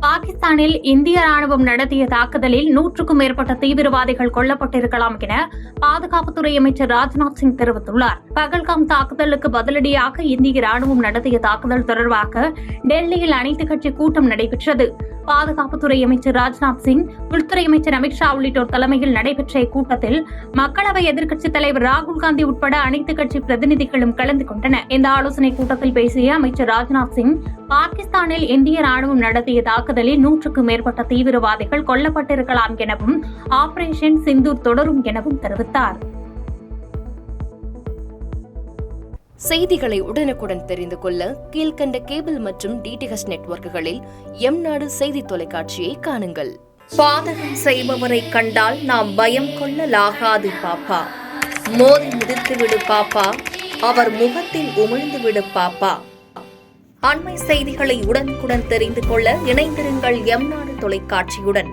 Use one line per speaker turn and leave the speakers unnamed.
பாகிஸ்தானில் இந்திய ராணுவம் நடத்திய தாக்குதலில் 100க்கும் மேற்பட்ட தீவிரவாதிகள் கொல்லப்பட்டிருக்கலாம் என பாதுகாப்புத்துறை அமைச்சர் ராஜ்நாத் சிங் தெரிவித்துள்ளார். பகல்காம் தாக்குதலுக்கு பதிலடியாக இந்திய ராணுவம் நடத்திய தாக்குதல் தொடர்பாக டெல்லியில் அனைத்துக் கட்சி கூட்டம் நடைபெற்றது. பாதுகாப்புத்துறை அமைச்சர் ராஜ்நாத் சிங், உள்துறை அமைச்சர் அமித்ஷா உள்ளிட்டோர் தலைமையில் நடைபெற்ற இக்கூட்டத்தில் மக்களவை எதிர்க்கட்சித் தலைவர் ராகுல் காந்தி உட்பட அனைத்துக் கட்சி பிரதிநிதிகளும் கலந்து கொண்டனர். இந்த ஆலோசனைக் கூட்டத்தில் பேசிய அமைச்சர் ராஜ்நாத் சிங், பாகிஸ்தானில் இந்திய ராணுவம் நடத்திய தாக்குதலில் 100க்கும் மேற்பட்ட தீவிரவாதிகள் கொல்லப்பட்டிருக்கலாம் எனவும் ஆபரேஷன் சிந்தூர் தொடரும் எனவும் தெரிவித்தார்.
செய்திகளை உடனுக்குடன் தெரிந்து கொள்ள கீழ்கண்ட கேபிள் மற்றும் டிடிஎச் நெட்வொர்க்குகளில் எம்நாடு செய்தி தொலைக்காட்சியை காணுங்கள். பாதகம் செய்பவரை கண்டால் நாம் பயம் கொள்ளலாகாது பாப்பா. மோதி மிதித்துவிடு பாப்பா, அவர் முகத்தில் உமிழ்ந்துவிடு பாப்பா. அண்மை செய்திகளை உடனுக்குடன் தெரிந்து கொள்ள இணைந்திருங்கள் எம்நாடு தொலைக்காட்சியுடன்.